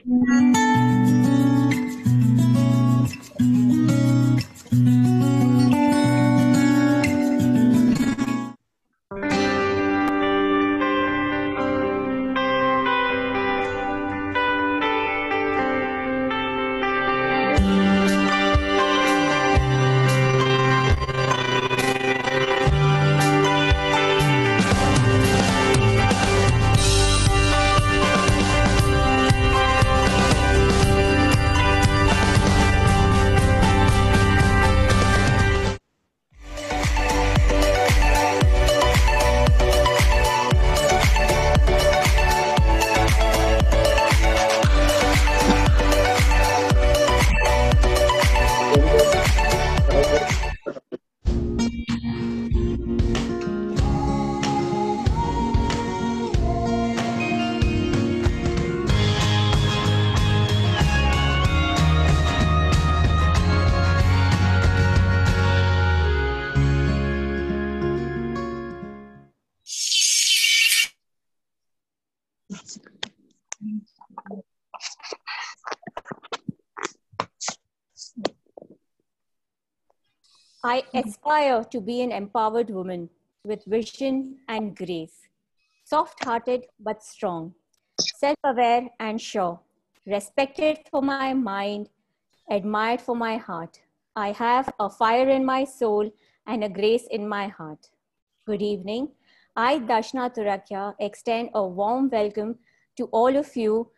I aspire to be an empowered woman with vision and grace, soft-hearted but strong, self-aware and sure, respected for my mind, admired for my heart. I have a fire in my soul and a grace in my heart. Good evening. I, Darshana Turakia, extend a warm welcome to all of you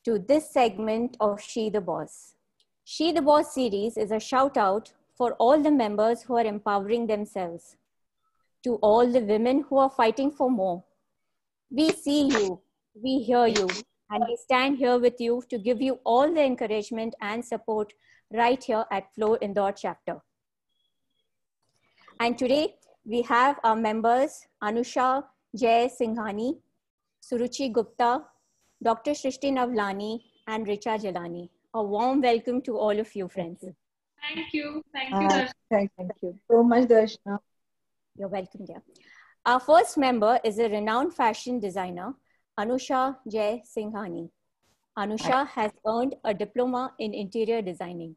to this segment of She the Boss. She the Boss series is a shout out for all the members who are empowering themselves, to all the women who are fighting for more. We see you, we hear you, and we stand here with you to give you all the encouragement and support right here at Flow Indore chapter. And today we have our members Anusha Jay Singhani, Suruchi Gupta, Dr. Shrishti Navlani, and Richa Jalani. A warm welcome to all of you, friends. Thank you. Thank you, Darshana. Thank you so much, Darshana. You're welcome, dear. Our first member is a renowned fashion designer, Anusha Jay Singhani. Anusha has earned a diploma in interior designing.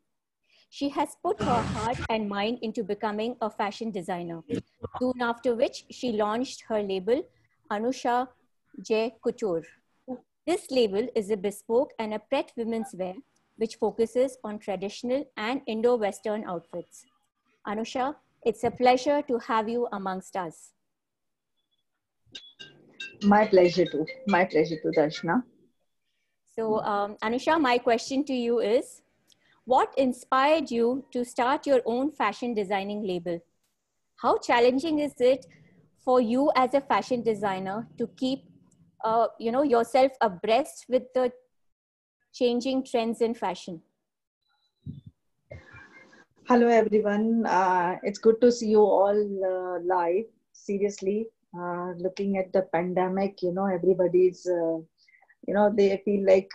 She has put her heart and mind into becoming a fashion designer, soon after which she launched her label, Anusha Jay Couture. This label is a bespoke and a pret women's wear, which focuses on traditional and Indo-Western outfits. Anusha, it's a pleasure to have you amongst us. My pleasure too, Darshana. So, Anusha, my question to you is, what inspired you to start your own fashion designing label? How challenging is it for you as a fashion designer to keep yourself abreast with the changing trends in fashion? Hello, everyone. It's good to see you all live. Seriously, looking at the pandemic, everybody's, they feel like,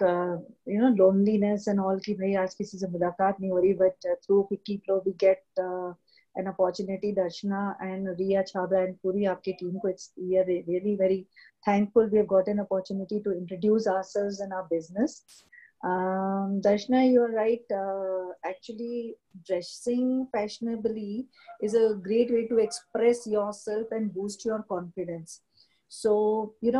loneliness and all. Ki bhai, aaj kisi se mulaqat nahi ho rahi, but through Wiki Flow, we get an opportunity. Darshana and Riya Chhabra and Puri, aapki team ko, we are really very thankful. We have got an opportunity to introduce ourselves and our business. Darshana, you're right. Actually, dressing fashionably is a great way to express yourself and boost your confidence. So, it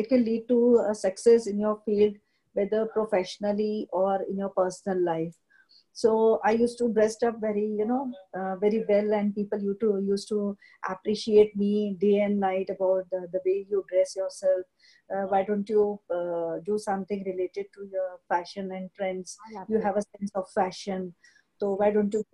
can lead to a success in your field, whether professionally or in your personal life. So I used to dress up very well, and people used to appreciate me day and night about the way you dress yourself. Why don't you do something related to your fashion and trends? You have a sense of fashion. So why don't you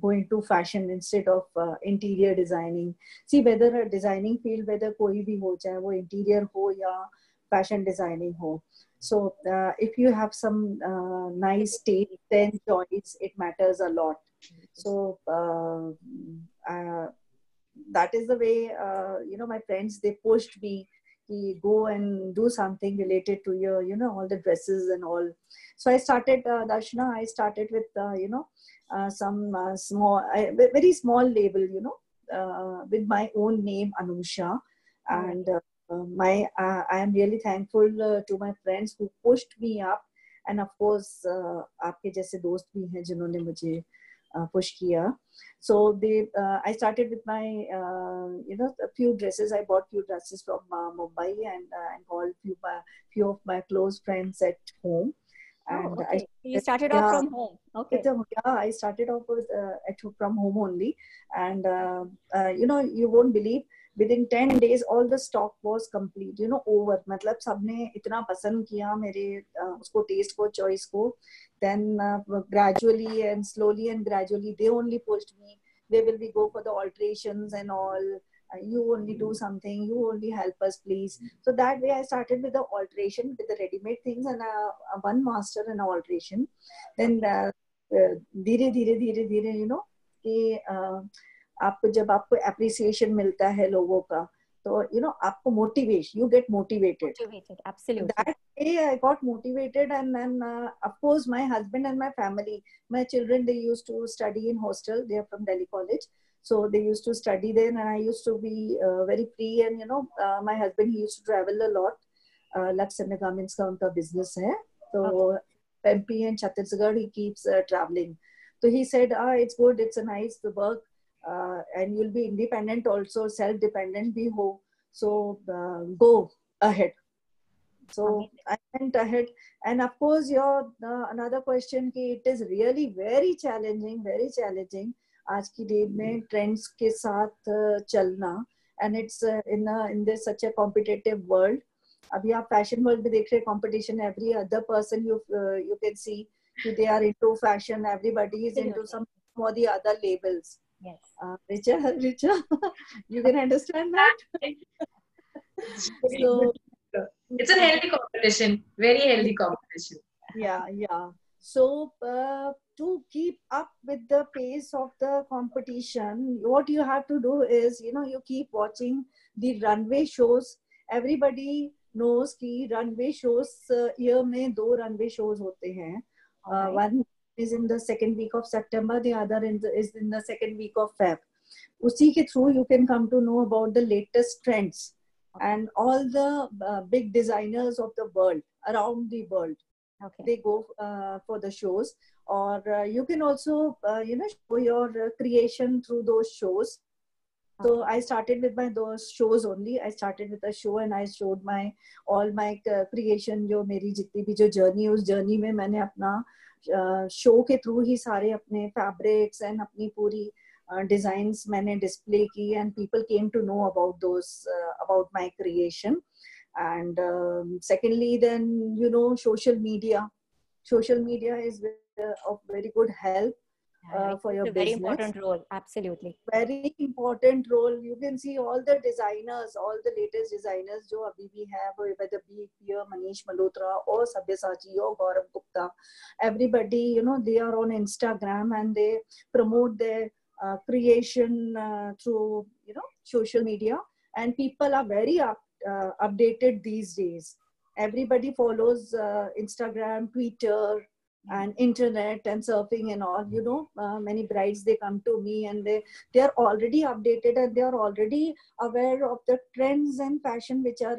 go into fashion instead of interior designing? See, whether a designing field, whether koi bhi ho, chahe wo interior ho ya fashion designing ho. So if you have some nice taste and choice, it matters a lot. So that is the way, my friends, they pushed me to go and do something related to your, all the dresses and all. So I started, Darshana, I started with, some very small label, with my own name, Anusha. And I am really thankful to my friends who pushed me up, and of course आपके जैसे दोस्त भी हैं जिन्होंने मुझे push किया. So I started with my a few dresses. I bought few dresses from Mumbai and called few of my close friends at home. And okay. You started off from home. Okay. I started off with from home only, and you won't believe, within 10 days all the stock was complete. Over. मतलब सबने इतना पसंद किया मेरे उसको taste को, choice को. Then gradually and slowly and gradually they only pushed me. Where will we go for the alterations and all? You only do something, you only help us please. So that way I started with the alteration, with the ready-made things, and one master and alteration. Then धीरे धीरे कि आपको जब आपको appreciation मिलता है लोगों का, तो आपको you get motivated. Absolutely. That day I got motivated, and then of course my husband and my family, my children, they used to study in hostel. They are from Delhi College. So they used to study there, and I used to be very free. And my husband, he used to travel a lot. Lux and Garments ka unka business hai. So MP and Chhattisgarh, he keeps traveling. So he said, it's good, it's a nice work, and you'll be independent also, self-dependent bhi ho. So go ahead. So I went ahead, and of course your another question ki it is really very challenging, very challenging. आज की date में trends के साथ चलना, and it's in this such a competitive world. अभी आप fashion world में देख रहे हैं, competition. Every other person you can see they are into fashion. Everybody is into some or the other labels. Yes. Richa, you can understand that. So it's a healthy competition, very healthy competition. Yeah. So to keep up with the pace of the competition, what you have to do is, you keep watching the runway shows. Everybody knows कि runway shows year में 2 runway shows होते हैं. One is in the second week of September, the other is in the second week of Feb. उसी के through you can come to know about the latest trends and all the big designers of the world, around the world. Okay. They go for the shows, or you can also show your creation through those shows. So I started with those shows only. I started with a show and I showed all my creation. जो मेरी जितनी भी जो journey है, उस journey में मैंने अपना show के through ही सारे अपने fabrics and अपनी पूरी designs मैंने display की, and people came to know about those about my creation. And secondly, then social media is of very good help for your business. Very important role. Absolutely, very important role. You can see all the designers, all the latest designers जो अभी भी है, whether be here Manish Malhotra or Sabyasachi or Gaurav Gupta, everybody they are on Instagram and they promote their creation through social media, and people are very updated these days. Everybody follows Instagram, Twitter, and internet and surfing and all. Many brides, they come to me and they are already updated, and they are already aware of the trends and fashion which are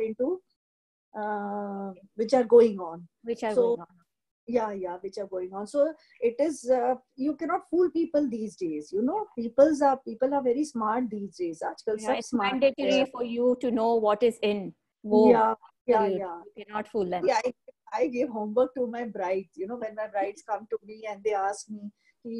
going on. Which are going on. So it is you cannot fool people these days. People are very smart these days. It's mandatory for you to know what is in. Yeah. You cannot fool them. Yeah, I give homework to my brides. When my brides come to me and they ask me,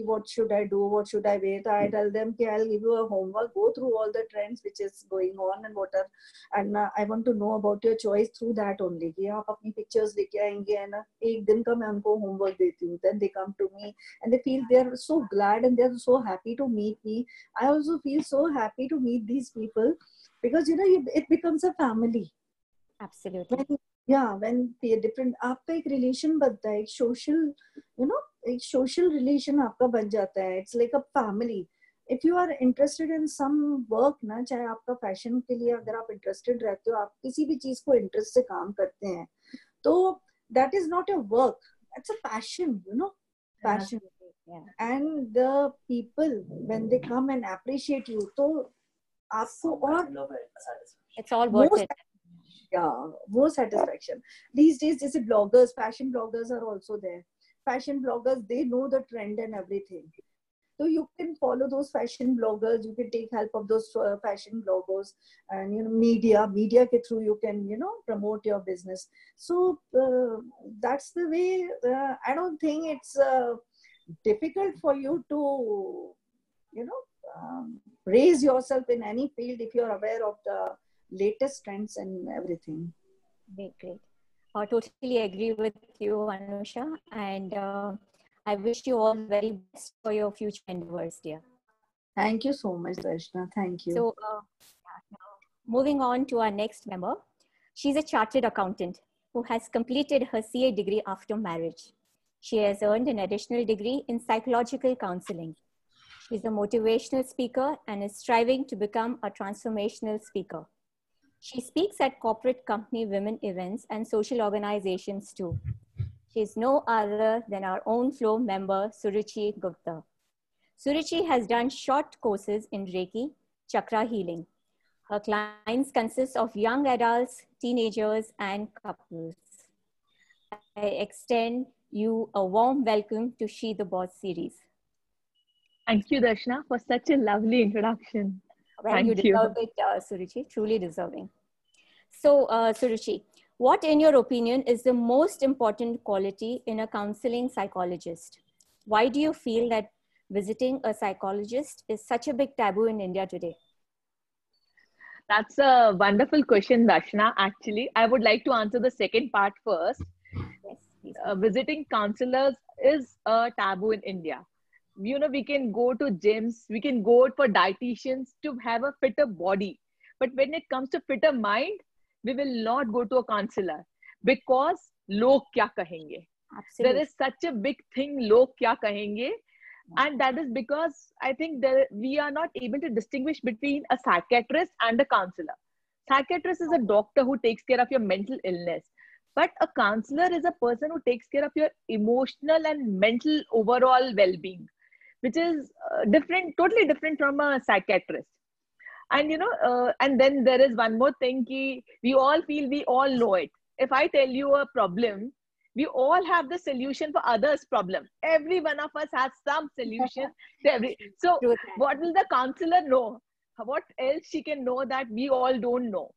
what should I do? What should I wear? I tell them, I'll give you a homework. Go through all the trends which is going on and I want to know about your choice through that only. कि आप अपनी pictures लेके आएंगे है ना, एक दिन का मैं उनको homework देती हूँ. Then they come to me and they feel they are so glad and they are so happy to meet me. I also feel so happy to meet these people because it becomes a family. Absolutely. When different आपका एक relation बनता है, एक social relation आपका बन जाता है. It's like a family. If you are interested in some work ना, चाहे आपका fashion के लिए अगर आप interested रहते हो, आप किसी भी चीज को interest से काम करते हैं, तो that is not a work. It's a passion, passion. Yeah. And the people, when they come and appreciate you, तो आपको और it's all worth it. Yeah, वो satisfaction. These days, जैसे bloggers, fashion bloggers are also there. Fashion bloggers, they know the trend and everything. So you can follow those fashion bloggers. You can take help of those fashion bloggers, and media ke through you can promote your business. So that's the way. I don't think it's difficult for you to raise yourself in any field if you're aware of the latest trends and everything. Great, great. Totally agree with you, Anusha. And I wish you all the very best for your future endeavors, dear. Thank you so much, Darshana. Thank you. So, moving on to our next member. She's a chartered accountant who has completed her CA degree after marriage. She has earned an additional degree in psychological counseling. She's a motivational speaker and is striving to become a transformational speaker. She speaks at corporate company women events and social organizations too. She is no other than our own flow member, Suruchi Gupta. Suruchi has done short courses in Reiki, chakra healing. Her clients consist of young adults, teenagers, and couples. I extend you a warm welcome to She the Boss series. Thank you, Darshana, for such a lovely introduction. Well, Thank you deserve it, Suruchi, truly deserving. So, Suruchi, what in your opinion is the most important quality in a counseling psychologist? Why do you feel that visiting a psychologist is such a big taboo in India today? That's a wonderful question, Darshana. Actually, I would like to answer the second part first. Yes, please. Visiting counselors is a taboo in India. We can go to gyms, we can go for dietitians to have a fitter body. But when it comes to fitter mind, we will not go to a counselor because log kya kahenge. Absolutely. There is such a big thing, log kya kahenge. And that is because I think we are not able to distinguish between a psychiatrist and a counselor. Psychiatrist is a doctor who takes care of your mental illness. But a counselor is a person who takes care of your emotional and mental overall well-being, which is different, totally different from a psychiatrist. And and then there is one more thing, we all feel we all know it. If I tell you a problem, we all have the solution for others' problem. Every one of us has some solution to every. So what will the counselor know? What else she can know that we all don't know?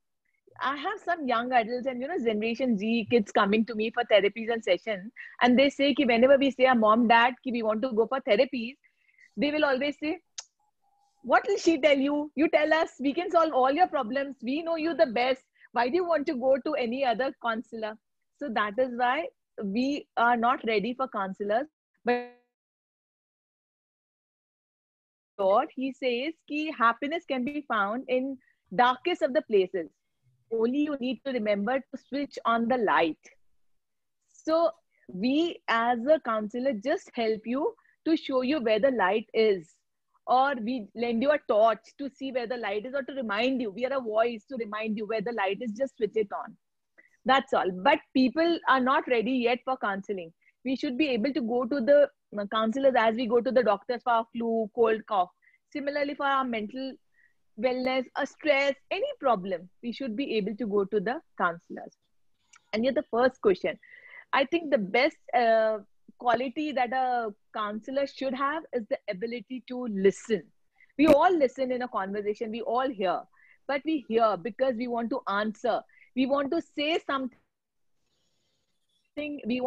I have some young adults and Generation Z kids coming to me for therapies and sessions, and they say ki whenever we say, mom, dad, ki we want to go for therapies, they will always say, what will she tell you? You tell us, we can solve all your problems. We know you the best. Why do you want to go to any other counselor? So that is why we are not ready for counselors. But Lord, he says ki happiness can be found in darkest of the places. Only you need to remember to switch on the light. So we as a counselor just help you to show you where the light is, or we lend you a torch to see where the light is, or to remind you. We are a voice to remind you where the light is. Just switch it on. That's all. But people are not ready yet for counseling. We should be able to go to the counselors as we go to the doctors for our flu, cold, cough. Similarly, for our mental wellness, a stress, any problem, we should be able to go to the counselors. And yet the first question, I think the best quality that a counselor should have is the ability to listen. We all listen in a conversation, we all hear, but we hear because we want to answer. We want to say something, we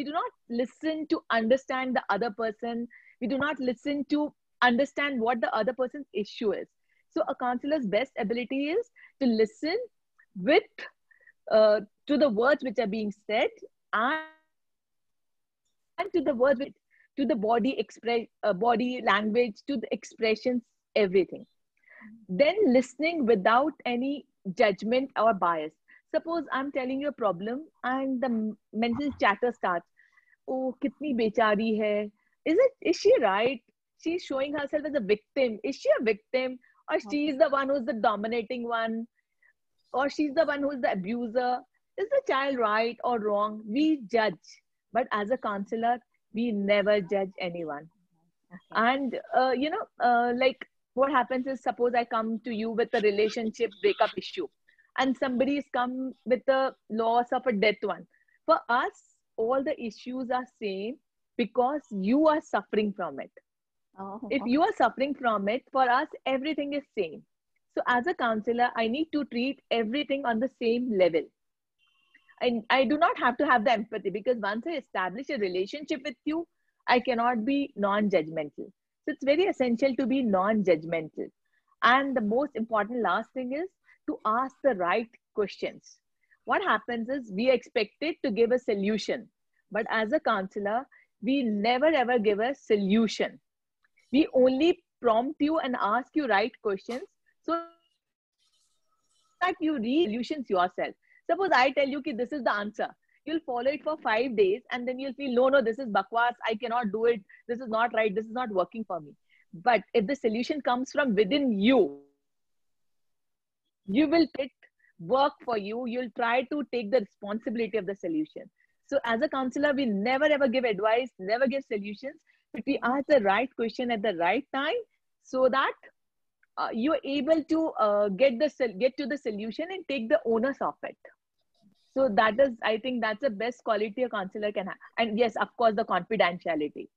do not listen to understand the other person. We do not listen to understand what the other person's issue is. So a counselor's best ability is to listen with to the words which are being said, and to the words, to the body language, to the expressions, everything. Then listening without any judgment or bias. Suppose I'm telling you a problem and the mental chatter starts. Oh, kitni bechari hai. Is she right? She's showing herself as a victim. Is she a victim? Or she's the one who's the dominating one? Or she's the one who's the abuser? Is the child right or wrong? We judge. But as a counselor, we never judge anyone. And, like what happens is, suppose I come to you with a relationship breakup issue. and somebody has come with a loss of a death one. For us, all the issues are same because you are suffering from it. Oh, If okay. you are suffering from it, for us, everything is same. So as a counselor, I need to treat everything on the same level. I do not have to have the empathy, because once I establish a relationship with you, I cannot be non-judgmental. So it's very essential to be non-judgmental. And the most important last thing is to ask the right questions. What happens is we are expected to give a solution, but as a counselor, we never ever give a solution. We only prompt you and ask you right questions so that you read solutions yourself. Suppose I tell you that this is the answer. You'll follow it for 5 days and then you'll feel, no, this is bakwas. I cannot do it. This is not right. This is not working for me. But if the solution comes from within you, you will it work for you. You'll try to take the responsibility of the solution. So as a counselor, we never ever give advice, never give solutions, but we ask the right question at the right time so that you're able to get to the solution and take the onus of it. So that is, I think that's the best quality a counselor can have. And yes, of course, the confidentiality.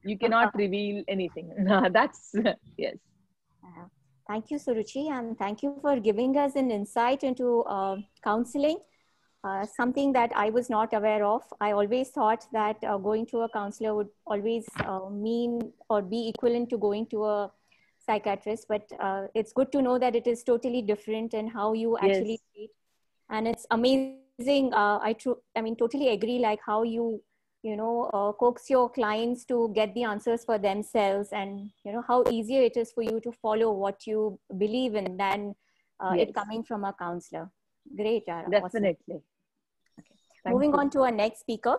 You cannot reveal anything. That's, yes. Thank you, Suruchi, and thank you for giving us an insight into counseling, something that I was not aware of. I always thought that going to a counselor would always mean or be equivalent to going to a psychiatrist, but it's good to know that it is totally different and how you actually treat. And it's amazing. I mean, totally agree, like how you coax your clients to get the answers for themselves, and how easier it is for you to follow what you believe in than it coming from a counselor. Great, Tara. Definitely. Awesome. Okay. Moving on to our next speaker,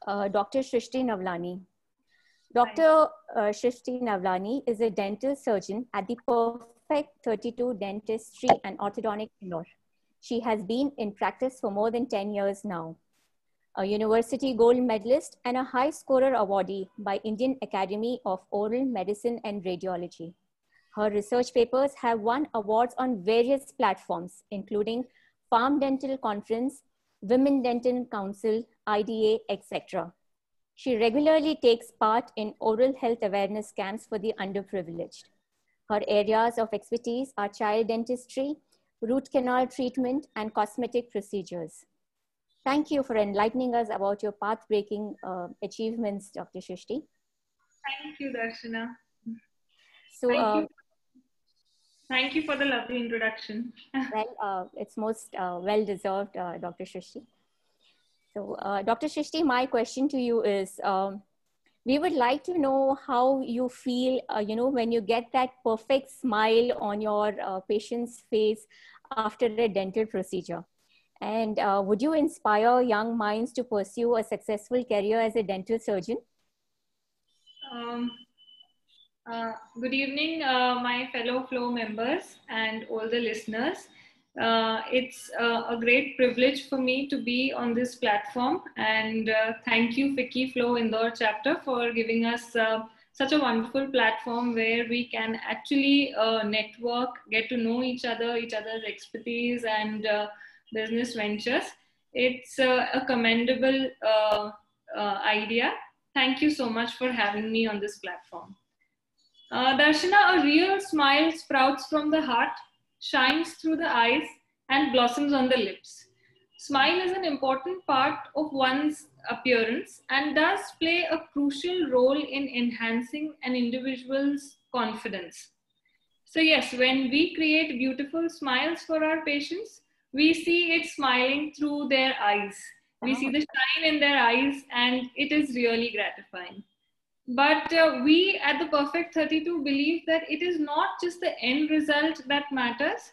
Dr. Shrishti Navlani. Dr. Shrishti Navlani is a dental surgeon at the Perfect 32 Dentistry and Orthodontic Indore. She has been in practice for more than 10 years now. A university gold medalist and a high scorer awardee by Indian Academy of Oral Medicine and Radiology. Her research papers have won awards on various platforms, including Farm Dental Conference, Women Dental Council, IDA, etc. She regularly takes part in oral health awareness camps for the underprivileged. Her areas of expertise are child dentistry, root canal treatment, and cosmetic procedures. Thank you for enlightening us about your path-breaking achievements, Dr. Shrishti. Thank you, Darshana. So, thank you for the lovely introduction. Well, it's most well-deserved, Dr. Shrishti. So, Dr. Shrishti, my question to you is, we would like to know how you feel, when you get that perfect smile on your patient's face after a dental procedure. And would you inspire young minds to pursue a successful career as a dental surgeon? Good evening, my fellow Flow members and all the listeners. It's a great privilege for me to be on this platform, and thank you, FICCI Flow Indore chapter, for giving us such a wonderful platform where we can actually network, get to know each other's expertise and business ventures. It's a commendable idea. Thank you so much for having me on this platform. Darshana, a real smile sprouts from the heart, shines through the eyes, and blossoms on the lips. Smile is an important part of one's appearance and does play a crucial role in enhancing an individual's confidence. So yes, when we create beautiful smiles for our patients, we see it smiling through their eyes. We see the shine in their eyes, and it is really gratifying. But we at the Perfect 32 believe that it is not just the end result that matters.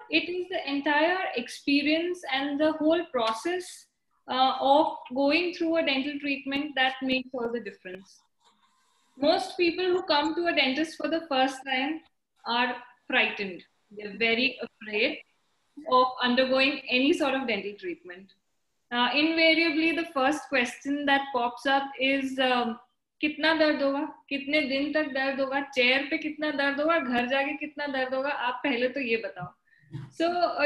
It is the entire experience and the whole process of going through a dental treatment that makes all the difference. Most people who come to a dentist for the first time are frightened. They're very afraid of undergoing any sort of dental treatment. Invariably, the first question that pops up is, कितना दर्द होगा, कितने दिन तक दर्द होगा, chair पे कितना दर्द होगा, घर जाके कितना दर्द होगा, आप पहले तो ये बताओ. So,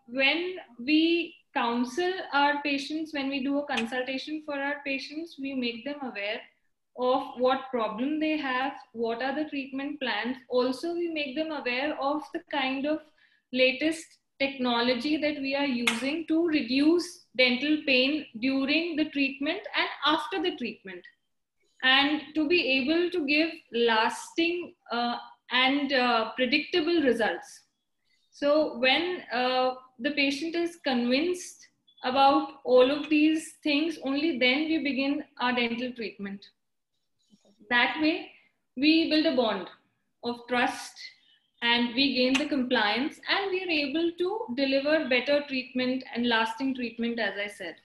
when we counsel our patients, when we do a consultation for our patients, we make them aware of what problem they have, what are the treatment plans. Also, we make them aware of the kind of latest technology that we are using to reduce dental pain during the treatment and after the treatment, and to be able to give lasting and predictable results. So when the patient is convinced about all of these things, only then we begin our dental treatment. That way, we build a bond of trust and we gain the compliance, and we are able to deliver better treatment and lasting treatment, as I said.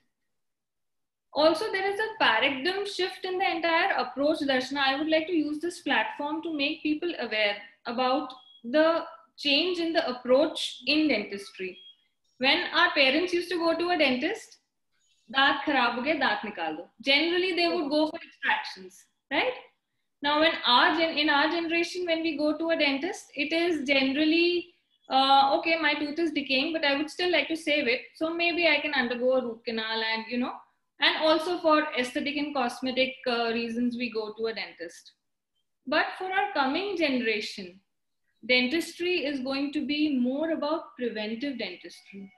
Also, there is a paradigm shift in the entire approach, Darshana. I would like to use this platform to make people aware about the change in the approach in dentistry. When our parents used to go to a dentist, daant kharab ho gaya, daant nikal do. Generally, they would go for extractions, right? Now, in our generation, when we go to a dentist, it is generally, okay, my tooth is decaying, but I would still like to save it. So maybe I can undergo a root canal, and, and also for aesthetic and cosmetic reasons, we go to a dentist. But for our coming generation, dentistry is going to be more about preventive dentistry.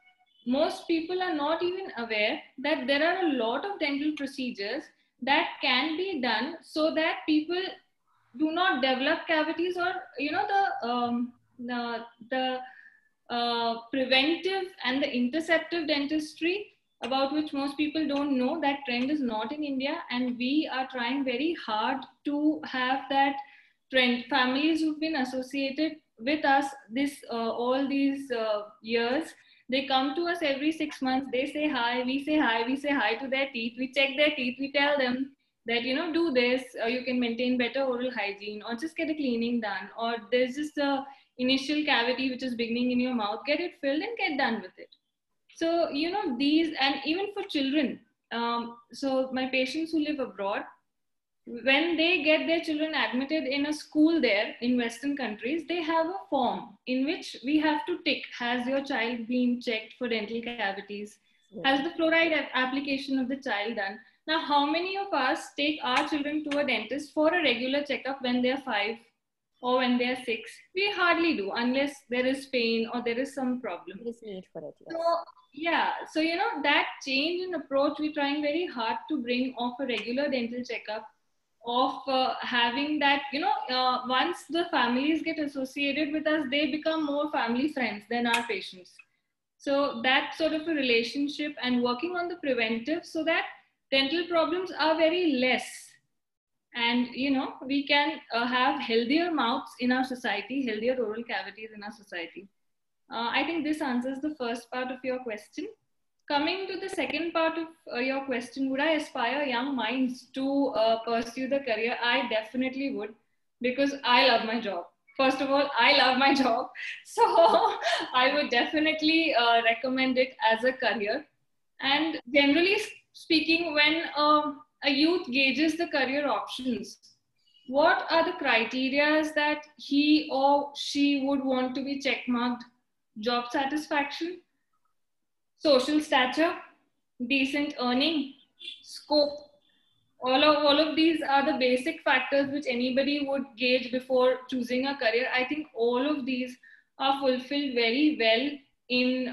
Most people are not even aware that there are a lot of dental procedures that can be done so that people do not develop cavities, or the preventive and the interceptive dentistry, about which most people don't know. That trend is not in India, and we are trying very hard to have that trend. Families who've been associated with us all these years, they come to us every 6 months. They say hi, we say hi, we say hi to their teeth, we check their teeth, we tell them that, do this, you can maintain better oral hygiene, or just get a cleaning done, or there's just a initial cavity which is beginning in your mouth, get it filled and get done with it. So, these, and even for children. So my patients who live abroad, when they get their children admitted in a school there in Western countries, they have a form in which we have to tick, has your child been checked for dental cavities? Has the fluoride application of the child done? Now, how many of us take our children to a dentist for a regular checkup when they're 5 or when they're 6? We hardly do, unless there is pain or there is some problem. There is need for it. Yes. So, that change in approach, we're trying very hard to bring of a regular dental checkup, of having that, once the families get associated with us, they become more family friends than our patients. So that sort of a relationship, and working on the preventive so that dental problems are very less. And, we can have healthier mouths in our society, healthier oral cavities in our society. I think this answers the first part of your question. Coming to the second part of your question, would I aspire young minds to pursue the career? I definitely would, because I love my job. First of all, I love my job. So I would definitely recommend it as a career. And generally speaking, when a youth gauges the career options, what are the criteria that he or she would want to be checkmarked? Job satisfaction, social stature, decent earning, scope. All of these are the basic factors which anybody would gauge before choosing a career. I think all of these are fulfilled very well in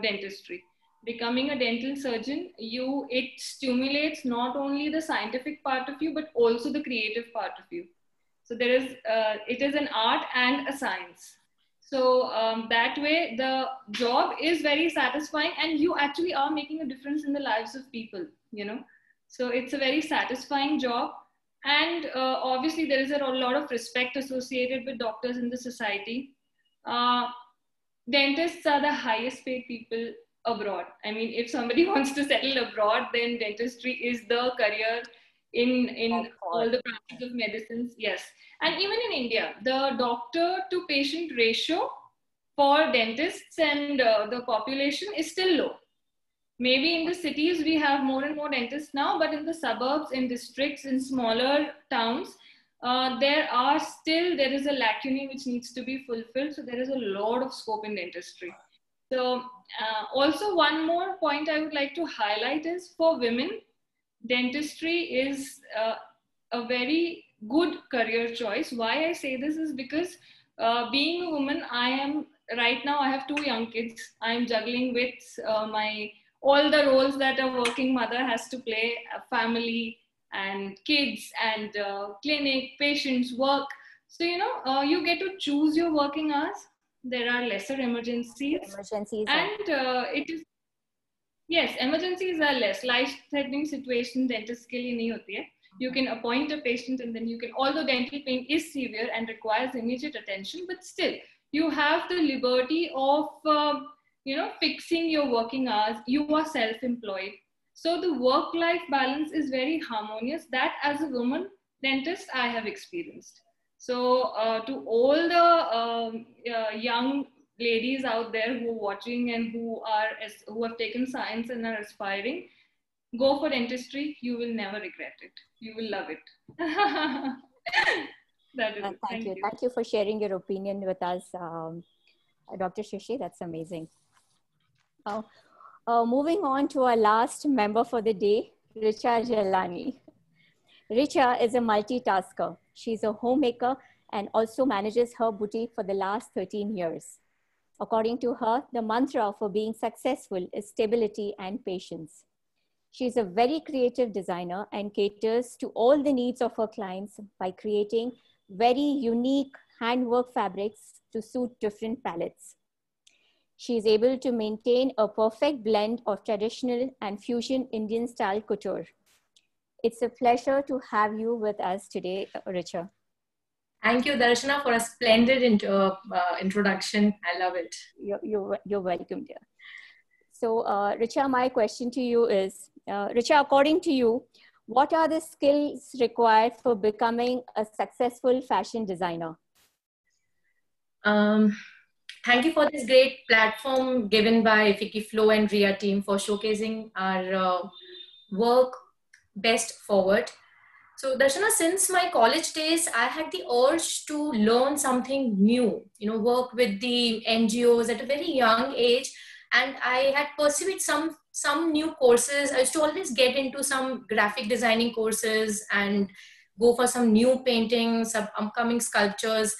dentistry. Becoming a dental surgeon, it stimulates not only the scientific part of you, but also the creative part of you. So it is an art and a science. So that way, the job is very satisfying, and you actually are making a difference in the lives of people, So it's a very satisfying job. And obviously, there is a lot of respect associated with doctors in the society. Dentists are the highest paid people abroad. I mean, if somebody wants to settle abroad, then dentistry is the career in all the branches of medicines. Yes. And even in India, the doctor to patient ratio for dentists and the population is still low. Maybe in the cities, we have more and more dentists now, but in the suburbs, in districts, in smaller towns, there is a lacune which needs to be fulfilled. So there is a lot of scope in dentistry. So also one more point I would like to highlight is for women, dentistry is a very good career choice. Why I say this is because being a woman, right now I have 2 young kids. I'm juggling with all the roles that a working mother has to play, family and kids and clinic, patients, work. So, you get to choose your working hours. There are lesser emergencies. And it is, yes, emergencies are less. Life-threatening situation, dentist ke liye nahi hoti hai. You can appoint a patient and then although dental pain is severe and requires immediate attention, but still you have the liberty of, fixing your working hours. You are self-employed. So the work-life balance is very harmonious. That as a woman dentist, I have experienced. So to all the young ladies out there who are watching and who have taken science and are aspiring, go for dentistry. You will never regret it. You will love it. That is it. Thank you. Thank you for sharing your opinion with us, Dr. Shashi. That's amazing. Moving on to our last member for the day, Richa Jalani. Richa is a multitasker. She's a homemaker and also manages her boutique for the last 13 years. According to her, the mantra for being successful is stability and patience. She's a very creative designer and caters to all the needs of her clients by creating very unique handwork fabrics to suit different palettes. She is able to maintain a perfect blend of traditional and fusion Indian style couture. It's a pleasure to have you with us today, Richa. Thank you, Darshana, for a splendid introduction. I love it. You're welcome, dear. So, Richa, my question to you is, Richa, according to you, what are the skills required for becoming a successful fashion designer? Thank you for this great platform given by Fikiflow and Ria team for showcasing our work best forward. So Darshana, since my college days, I had the urge to learn something new, work with the NGOs at a very young age. And I had pursued some new courses. I used to always get into some graphic designing courses and go for some new paintings, some upcoming sculptures.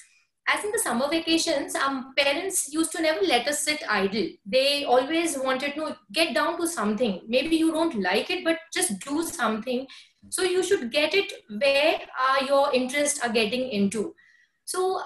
As in the summer vacations, parents used to never let us sit idle. They always wanted to get down to something. Maybe you don't like it, but just do something. So you should get it where your interests are getting into. So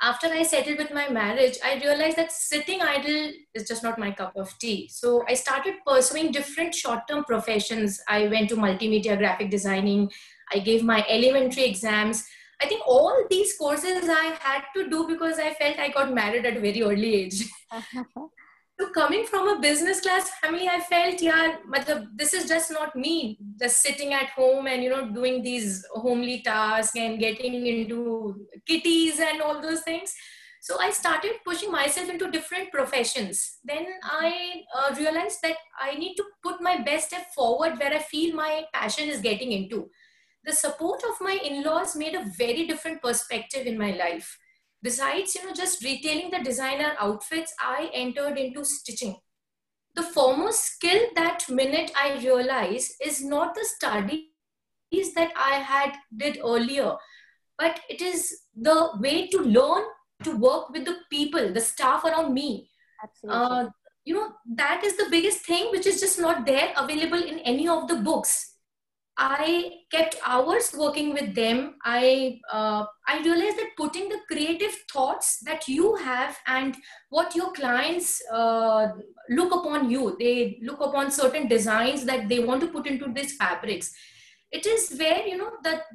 after I settled with my marriage, I realized that sitting idle is just not my cup of tea. So I started pursuing different short-term professions. I went to multimedia graphic designing. I gave my elementary exams. I think all these courses I had to do because I felt I got married at a very early age. So coming from a business class family, I felt, this is just not me, just sitting at home and, doing these homely tasks and getting into kitties and all those things. So I started pushing myself into different professions. Then I realized that I need to put my best step forward where I feel my passion is getting into. The support of my in-laws made a very different perspective in my life. Besides, just retailing the designer outfits, I entered into stitching. The foremost skill that minute I realized is not the studies that I did earlier, but it is the way to learn to work with the people, the staff around me. Absolutely. That is the biggest thing which is just not there available in any of the books. I kept hours working with them. I realized that putting the creative thoughts that you have and what your clients look upon you, they look upon certain designs that they want to put into these fabrics. It is where,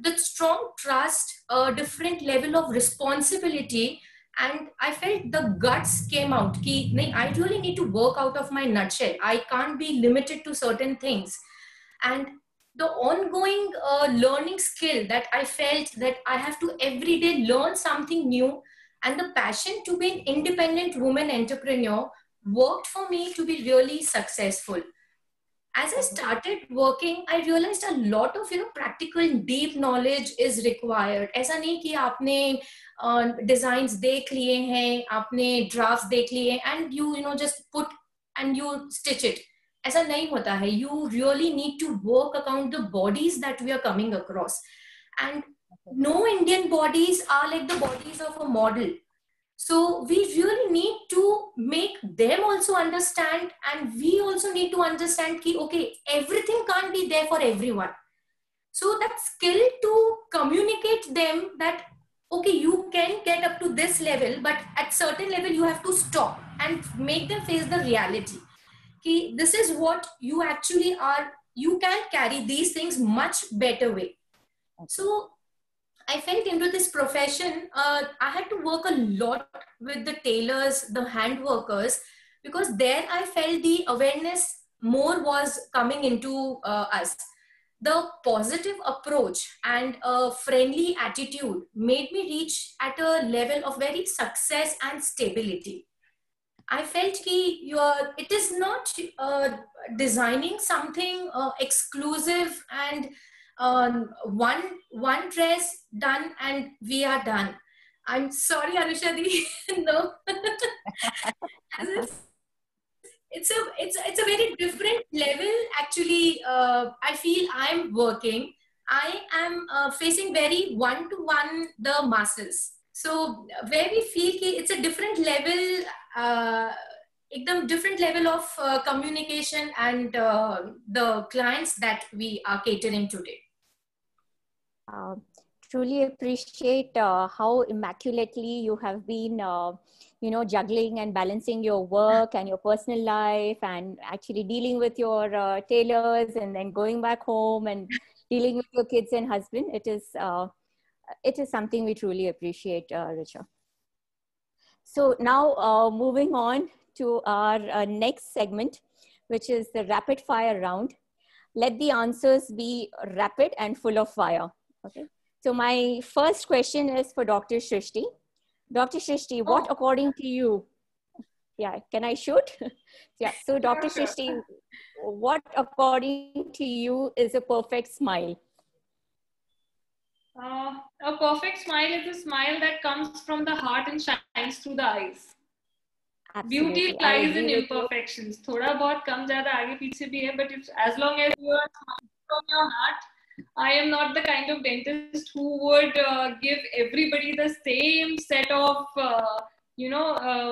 the strong trust, a different level of responsibility, and I felt the guts came out. I really need to work out of my nutshell. I can't be limited to certain things. And the ongoing learning skill that I felt that I have to every day learn something new, and the passion to be an independent woman entrepreneur worked for me to be really successful. As I started working, I realized a lot of practical deep knowledge is required. ऐसा नहीं कि आपने designs देख लिए हैं, आपने drafts देख लिए हैं, and you just put and you stitch it. ऐसा नहीं होता है. You really need to work around the bodies that we are coming across, and no Indian bodies are like the bodies of a model. So we really need to make them also understand, and we also need to understand that, okay, everything can't be there for everyone. So that skill to communicate them that, okay, you can get up to this level, but at certain level you have to stop and make them face the reality. Ki this is what you actually are. You can carry these things much better way. So I felt into this profession. I had to work a lot with the tailors, the hand workers, because there I felt the awareness more was coming into us. The positive approach and a friendly attitude made me reach at a level of very success and stability. I felt it is not designing something exclusive and one dress done and we are done. I'm sorry, Anushadi. No, it's a very different level. Actually, I feel I'm working. I am facing very one-to-one the masses. So where we feel it's a different level, एकदम different level of communication and the clients that we are catering today. Truly appreciate how immaculately you have been, juggling and balancing your work and your personal life, and actually dealing with your tailors, and then going back home and dealing with your kids and husband. It is something we truly appreciate, Richa. So now moving on to our next segment, which is the rapid fire round. Let the answers be rapid and full of fire. Okay. So my first question is for Dr. Shrishti. Dr. Shrishti, what according to you? Yeah, can I shoot? Yeah. So Dr. Shrishti, what according to you is a perfect smile? A perfect smile is a smile that comes from the heart and shines through the eyes. Absolutely. Beauty lies in imperfections. थोड़ा बहुत कम ज़्यादा आगे पीछे भी है, but as long as you are smiling from your heart, I am not the kind of dentist who would give everybody the same set of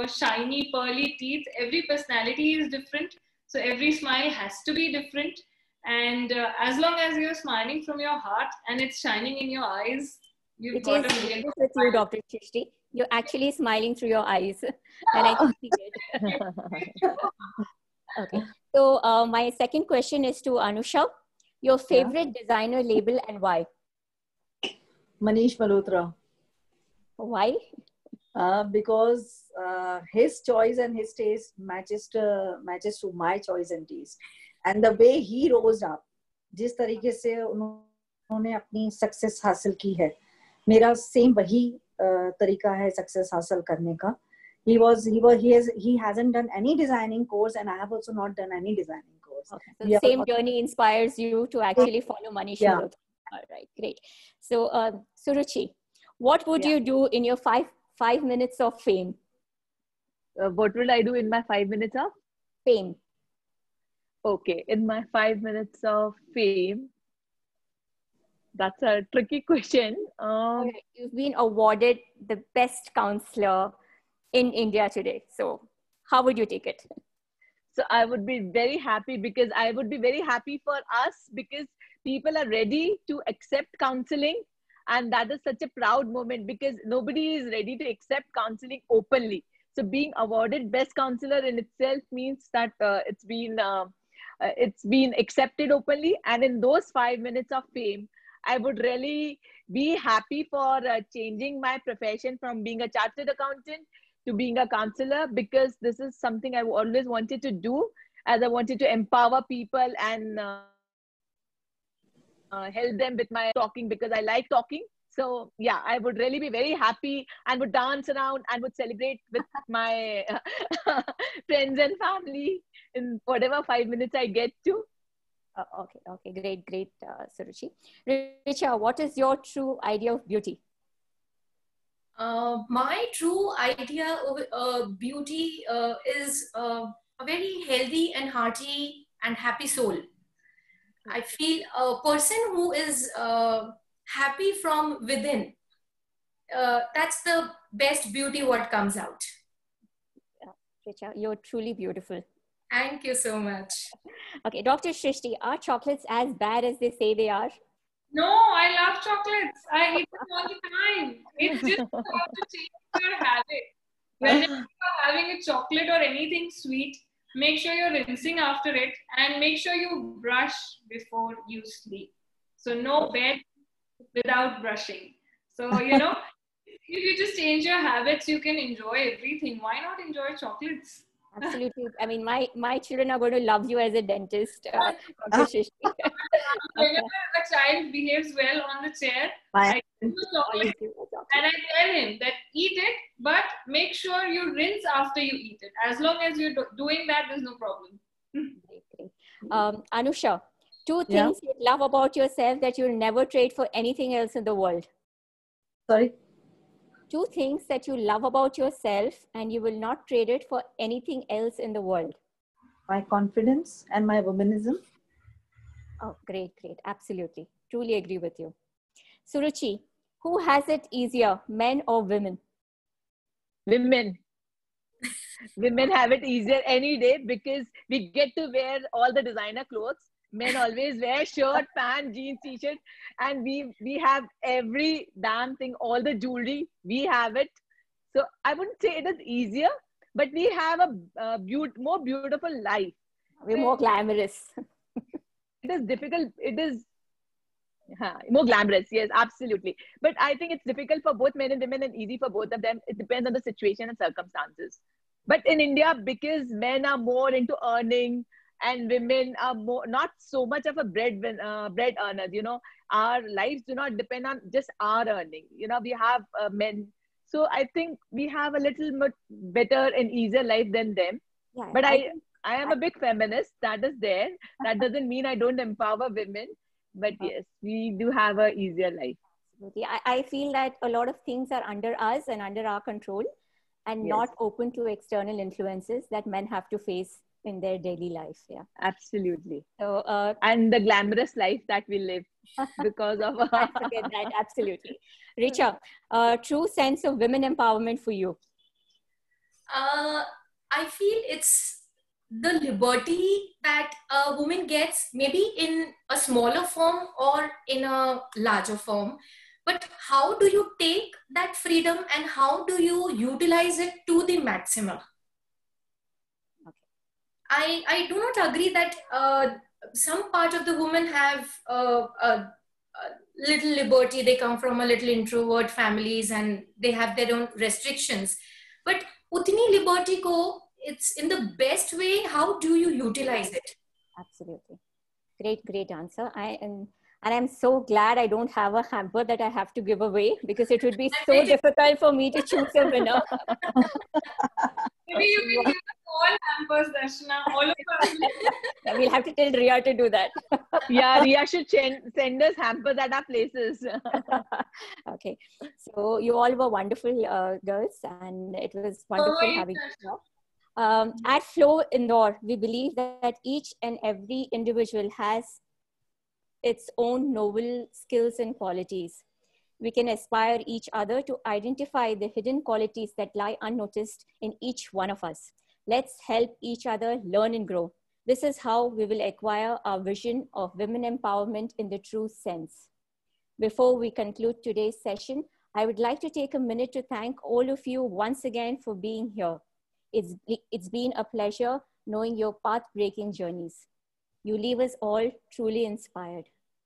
shiny pearly teeth. Every personality is different, so every smile has to be different. And as long as you're smiling from your heart and it's shining in your eyes, you've got a million. With you, Dr. Shrishti. You're actually smiling through your eyes, and I can see it. Okay. So my second question is to Anusha. Your favorite designer label and why? Manish Malhotra. Why? Because his choice and his taste matches to my choice and taste. And the way he rose up, जिस तरीके से उन्होंने अपनी success हासिल की है, मेरा same वही तरीका है success हासिल करने का. He hasn't done any designing course, and I have also not done any designing course. Okay. So the same journey inspires you to actually follow Manish Malhotra. All right, great. So Suruchi, what would you do in your five minutes of fame? What will I do in my 5 minutes of fame? Okay, in my 5 minutes of fame, that's a tricky question. You've been awarded the best counselor in India today. So how would you take it? So I would be very happy, because I would be very happy for us, because people are ready to accept counseling. And that is such a proud moment, because nobody is ready to accept counseling openly. So being awarded best counselor in itself means that it's been accepted openly. And in those 5 minutes of fame, I would really be happy for changing my profession from being a chartered accountant to being a counselor, because this is something I always wanted to do, as I wanted to empower people and help them with my talking, because I like talking. So yeah, I would really be very happy and would dance around and would celebrate with my friends and family in whatever 5 minutes I get to. Okay, great, Suruchi. Richa, what is your true idea of beauty? My true idea of beauty is a very healthy and hearty and happy soul. I feel a person who is happy from within, that's the best beauty what comes out. Richa, you're truly beautiful. Thank you so much. Okay, Dr. Shrishti, are chocolates as bad as they say they are? No, I love chocolates. I eat them all the time. It's just about to change your habit. Whenever you're having a chocolate or anything sweet, make sure you're rinsing after it and make sure you brush before you sleep. So no bed without brushing. So, if you just change your habits, you can enjoy everything. Why not enjoy chocolates? Absolutely. I mean, my children are going to love you as a dentist, Dr. Shrishti. Whenever a child behaves well on the chair, I give him a chocolate and I tell him that eat it, but make sure you rinse after you eat it. As long as you're doing that, there's no problem. Great. Anusha, two things you love about yourself that you'll never trade for anything else in the world. Sorry? Two things that you love about yourself and you will not trade it for anything else in the world. My confidence and my womanism. Oh, great. Absolutely. Truly agree with you. Suruchi, who has it easier, men or women? Women. Women have it easier any day because we get to wear all the designer clothes. Men always wear shirt, pant, jeans, t-shirt, and we have every damn thing, all the jewelry, we have it. So I wouldn't say it is easier, but we have a more beautiful life. We're more glamorous. It is difficult. It is more glamorous. Yes, absolutely. But I think it's difficult for both men and women and easy for both of them. It depends on the situation and circumstances. But in India, because men are more into earning and women are more, not so much of a bread earners, our lives do not depend on just our earning. We have men. So I think we have a little bit better and easier life than them. Yeah, but I am a big feminist. That is there. That doesn't mean I don't empower women. But yes, we do have a easier life. Absolutely. I feel that a lot of things are under us and under our control and not open to external influences that men have to face in their daily life. Yeah, absolutely. So and the glamorous life that we live because of I forget that. Absolutely. Richa, true sense of women empowerment for you? I feel it's the liberty that a woman gets, maybe in a smaller form or in a larger form. But how do you take that freedom and how do you utilize it to the maximum? Okay. I do not agree that some part of the women have a little liberty. They come from a little introvert families and they have their own restrictions. But utni liberty ko, it's in the best way. How do you utilize it? Absolutely. Great answer. And I'm so glad I don't have a hamper that I have to give away because it would be so difficult for me to choose a winner. Maybe you can give us all hampers, Darshana, all of us. Yeah, we'll have to tell Ria to do that. Yeah, Ria should send us hampers at our places. Okay. So you all were wonderful girls and it was wonderful having you. At Flow Indore, we believe that each and every individual has its own noble skills and qualities. We can aspire each other to identify the hidden qualities that lie unnoticed in each one of us. Let's help each other learn and grow. This is how we will acquire our vision of women empowerment in the true sense. Before we conclude today's session, I would like to take a minute to thank all of you once again for being here. It's been a pleasure knowing your path-breaking journeys. You leave us all truly inspired.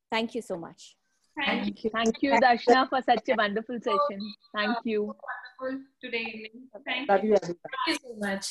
Thank you so much. Thank you. Thank you, Darshana, for such a wonderful session. Thank you. Wonderful today evening. Thank Love you. you. Thank you so much.